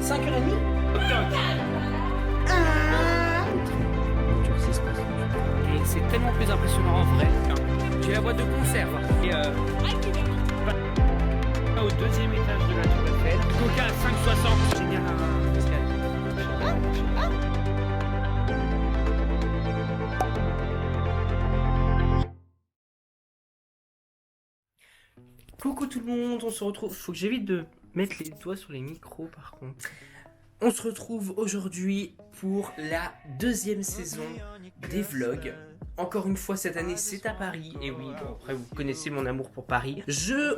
5h30. Et c'est tellement plus impressionnant en vrai. J'ai la boîte de conserve. Et au deuxième étage de la Tour Eiffel. Coca à 5,60. Génial. Coucou tout le monde, on se retrouve. Faut que j'évite de mettre les doigts sur les micros par contre. On se retrouve aujourd'hui pour la deuxième saison des vlogs. Encore une fois cette année c'est à Paris. Et oui, bon, après vous connaissez mon amour pour Paris.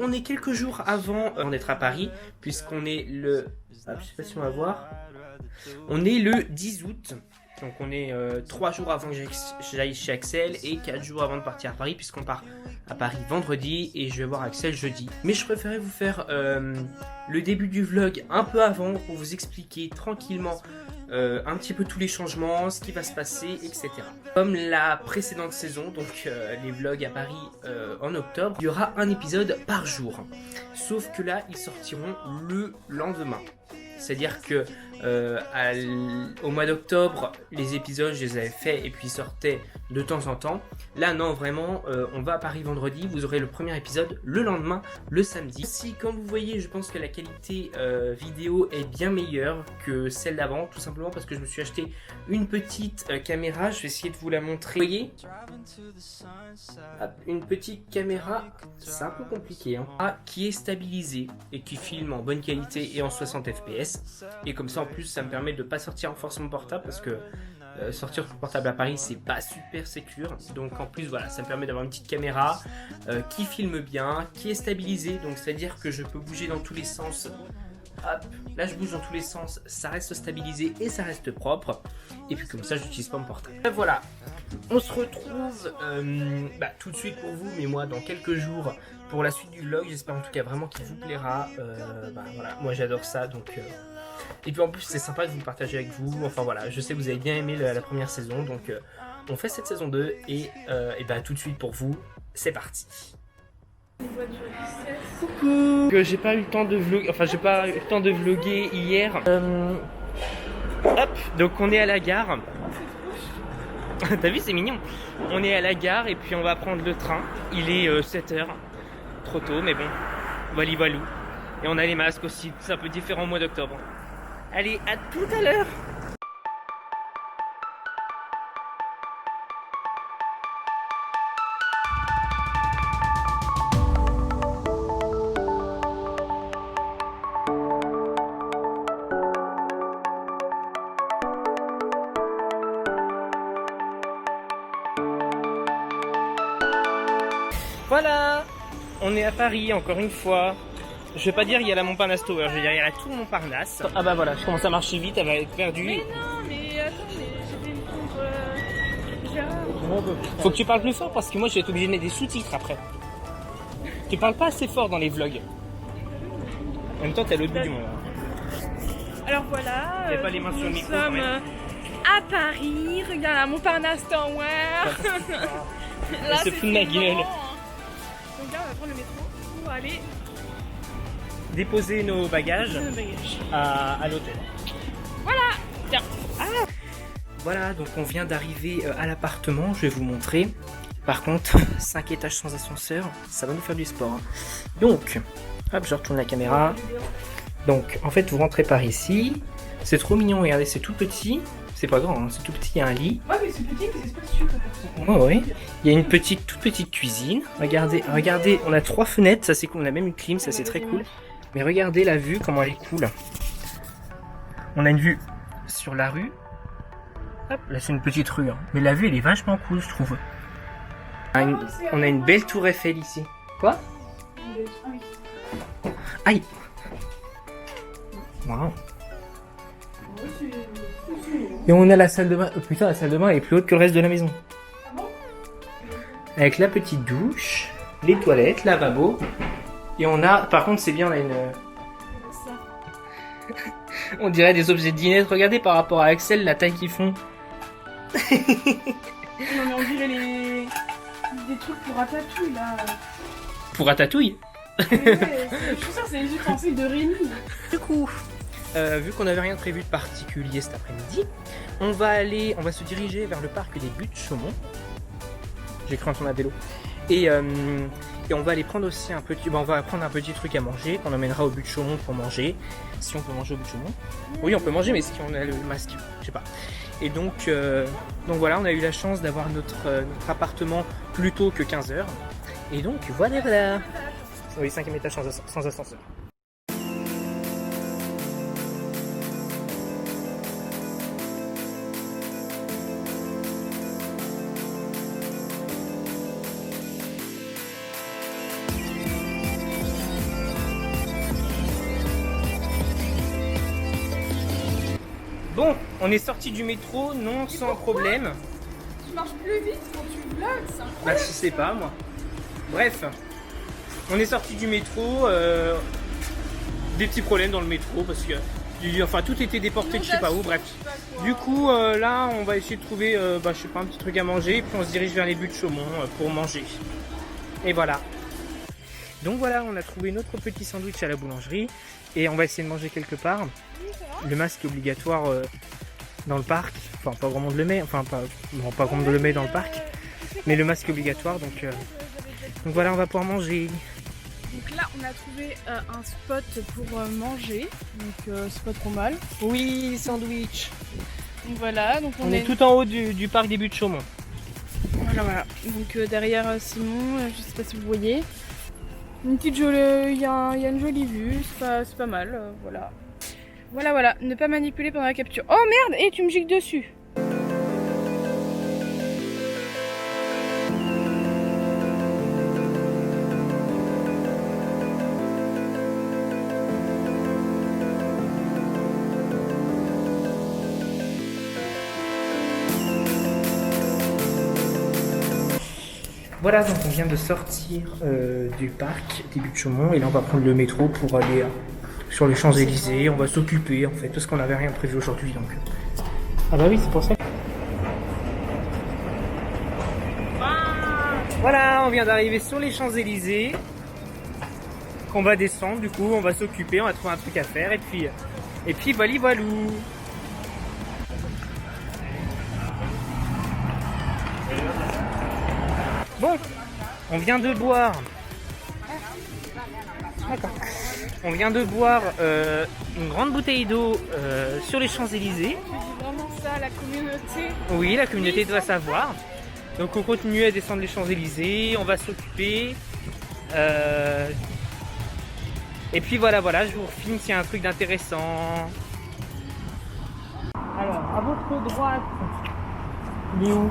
On est quelques jours avant d'être à Paris. Puisqu'on est le... Ah, je sais pas si on va voir. On est le 10 août. Donc on est 3 jours avant que j'aille chez Axel et 4 jours avant de partir à Paris puisqu'on part à Paris vendredi et je vais voir Axel jeudi. Mais je préférais vous faire le début du vlog un peu avant pour vous expliquer tranquillement un petit peu tous les changements, ce qui va se passer, etc. Comme la précédente saison, donc les vlogs à Paris en octobre, il y aura un épisode par jour. Sauf que là, ils sortiront le lendemain. C'est-à-dire que au mois d'octobre, les épisodes, je les avais faits et puis ils sortaient de temps en temps. Là, non, vraiment, on va à Paris vendredi. Vous aurez le premier épisode le lendemain, le samedi. Si, comme vous voyez, je pense que la qualité vidéo est bien meilleure que celle d'avant. Tout simplement parce que je me suis acheté une petite caméra. Je vais essayer de vous la montrer. Vous voyez ? Hop, une petite caméra, c'est un peu compliqué, hein, qui est stabilisée et qui filme en bonne qualité et en 60 fps. Et comme ça, en plus, ça me permet de ne pas sortir en force mon portable parce que sortir son portable à Paris, c'est pas super sécure. Donc en plus, voilà, ça me permet d'avoir une petite caméra qui filme bien, qui est stabilisée. Donc c'est-à-dire que je peux bouger dans tous les sens. Hop, là je bouge dans tous les sens, ça reste stabilisé et ça reste propre. Et puis comme ça, je n'utilise pas mon portable. Voilà, on se retrouve tout de suite pour vous, mais moi dans quelques jours pour la suite du vlog. J'espère en tout cas vraiment qu'il vous plaira. Voilà, moi j'adore ça, donc... Et puis en plus c'est sympa de vous le partager avec vous. Enfin voilà, je sais que vous avez bien aimé la première saison. Donc on fait cette saison 2 et tout de suite pour vous, c'est parti. Coucou. J'ai pas eu le temps de vlogger, j'ai pas eu le temps de vlogger hier. Hop, donc on est à la gare. T'as vu, c'est mignon. On est à la gare et puis on va prendre le train. Il est 7h. Trop tôt mais bon, voilà voilou. Et on a les masques aussi, c'est un peu différent au mois d'octobre. Allez, à tout à l'heure. Voilà, on est à Paris encore une fois. Je vais pas dire il y a la Montparnasse Tower, je vais dire il y a tout le Montparnasse. Ah bah voilà, je commence à marcher vite, elle va être perdue. Mais non, mais attends, mais c'était une contre Gérard. Faut que tu parles plus fort parce que moi je vais être obligé de mettre des sous-titres après. Tu parles pas assez fort dans les vlogs. En même temps t'es à l'autre bout du monde. Alors voilà, T'as pas les mains sur le nous micro, sommes quand même. à Paris, regarde la Montparnasse Tower. Elle se fout de ma gueule. Donc là on va prendre le métro pour aller Déposer nos bagages dans nos bagages. à l'hôtel. Voilà, tiens. Ah. Voilà, donc on vient d'arriver à l'appartement, je vais vous montrer. Par contre, 5 étages sans ascenseur, ça va nous faire du sport. Hein. Donc, hop, je retourne la caméra. Donc, en fait, vous rentrez par ici. C'est trop mignon, regardez, c'est tout petit. C'est pas grand, hein, c'est tout petit, il y a un lit. Ouais, mais c'est petit, mais c'est spacieux. Oh, oui. Il y a une toute petite cuisine. Regardez, on a 3 fenêtres, ça c'est cool. On a même une clim, ça c'est très cool. Mais regardez la vue, comment elle est cool. On a une vue sur la rue. Hop, là c'est une petite rue, hein. Mais la vue elle est vachement cool, je trouve. On a une belle tour Eiffel ici. Quoi? Aïe. Wow. Et on a la salle de bain. Oh, putain, la salle de bain elle est plus haute que le reste de la maison. Avec la petite douche, les toilettes, lavabo. Et on a, par contre c'est bien, on a une... On dirait des objets de dinette, regardez par rapport à Axel, la taille qu'ils font. Non mais on dirait des trucs pour Ratatouille là. Pour Ratatouille. Ouais, je suis sûre que c'est les ustensiles de Rémi. Du coup, vu qu'on n'avait rien prévu de particulier cet après-midi, on va se diriger vers le parc des Buttes Chaumont. J'ai cru entendre un vélo. Et on va aller prendre aussi un petit truc à manger qu'on emmènera au Buttes Chaumont pour manger. Si on peut manger au Buttes Chaumont. Oui, on peut manger, mais si on a le masque, je sais pas. Et donc voilà, on a eu la chance d'avoir notre appartement plus tôt que 15h. Et donc voilà. Oui, 5e étage sans ascenseur. Bon, on est sorti du métro, non sans problème. Tu marches plus vite quand tu vlogs, c'est incroyable. Bah je sais pas moi. Bref, on est sorti du métro, des petits problèmes dans le métro parce que tout était déporté de je sais pas où, bref. Du coup là on va essayer de trouver je sais pas, un petit truc à manger, puis on se dirige vers les Buttes Chaumont pour manger. Et voilà. Donc voilà, on a trouvé notre petit sandwich à la boulangerie et on va essayer de manger quelque part. Le masque est obligatoire dans le parc, enfin pas grand monde le met, pas grand monde le met dans le parc, mais le masque est obligatoire donc voilà, on va pouvoir manger. Donc là on a trouvé un spot pour manger, donc c'est pas trop mal. Oui, sandwich. Donc voilà, donc on est tout en haut du parc des Buttes Chaumont. Voilà. Donc derrière Simon, je sais pas si vous voyez, une petite jolie, il y a une jolie vue, c'est pas mal, voilà. Voilà, ne pas manipuler pendant la capture. Oh merde, et tu me gicles dessus. Voilà, donc on vient de sortir du parc des Buttes Chaumont et là on va prendre le métro pour aller sur les Champs-Élysées. On va s'occuper en fait parce qu'on n'avait rien prévu aujourd'hui donc. Ah bah oui, c'est pour ça. Voilà, on vient d'arriver sur les Champs-Élysées. On va descendre, du coup on va s'occuper, on va trouver un truc à faire et puis voilou. Bon, on vient de boire. D'accord. On vient de boire une grande bouteille d'eau sur les Champs-Élysées. Tu dis vraiment ça, la communauté? Oui, la communauté doit savoir. Donc on continue à descendre les Champs-Élysées, on va s'occuper. Et puis voilà, je vous refilme s'il y a un truc d'intéressant. Alors, à votre droite, il est où?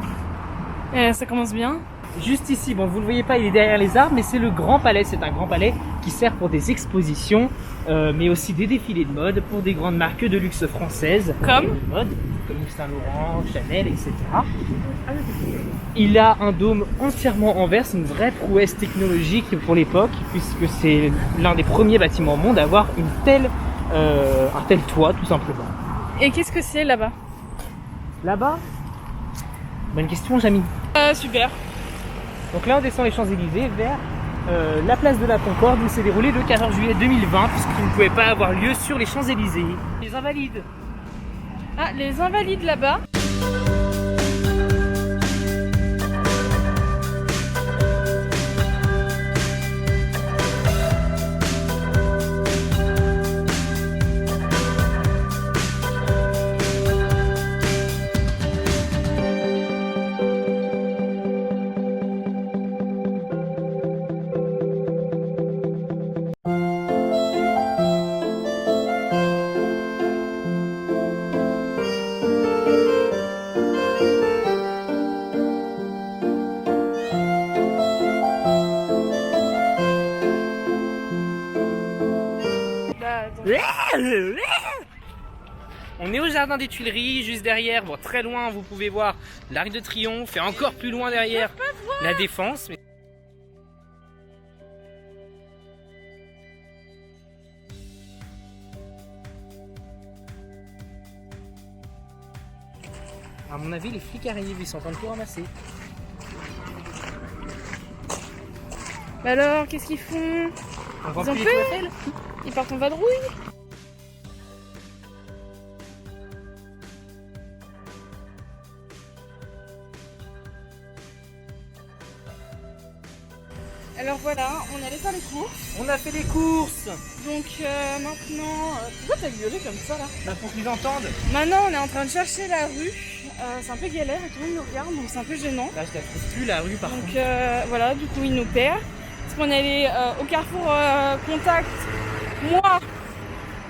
Ça commence bien. Juste ici, bon vous le voyez pas, il est derrière les arbres, mais c'est le Grand Palais. C'est un grand palais qui sert pour des expositions, mais aussi des défilés de mode pour des grandes marques de luxe françaises. Comme de mode, comme Yves Saint Laurent, Chanel, etc. Il a un dôme entièrement en verre, c'est une vraie prouesse technologique pour l'époque, puisque c'est l'un des premiers bâtiments au monde à avoir un tel toit, tout simplement. Et qu'est-ce que c'est là-bas? Là-bas? Bonne question, Jamie. Super. Donc là, on descend les Champs-Élysées vers la place de la Concorde où s'est déroulé le 14 juillet 2020, puisqu'il ne pouvait pas avoir lieu sur les Champs-Élysées. Les Invalides. Ah, les Invalides là-bas. On est au jardin des Tuileries, juste derrière, bon, très loin vous pouvez voir l'Arc de Triomphe et encore plus loin derrière la Défense. À mon avis, les flics arrivent, ils sont en train de tout ramasser. Bah alors, qu'est-ce qu'ils font? On Ils ont peur. Ils partent en vadrouille. Alors voilà, on est allé faire les courses. On a fait les courses. Donc maintenant... pourquoi t'as gueulé comme ça là? Bah pour qu'ils entendent. Maintenant on est en train de chercher la rue. C'est un peu galère et tout le monde nous regarde, donc c'est un peu gênant. Là je la trouve plus la rue par Donc contre. voilà, du coup il nous perd. Parce qu'on est allé au Carrefour Contact. Moi,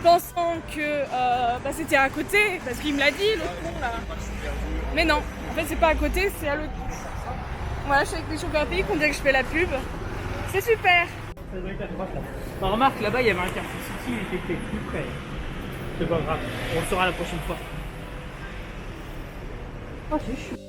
pensant que c'était à côté, parce qu'il me l'a dit, l'autre con là. Mais non, en fait c'est pas à côté, c'est à l'autre. Voilà, je suis avec mes chocolatiers, on dirait que je fais la pub. C'est super. Bah, remarque, là-bas il y avait un Carrefour City, il était plus près. C'est pas grave, on le saura la prochaine fois. Oh, c'est chaud.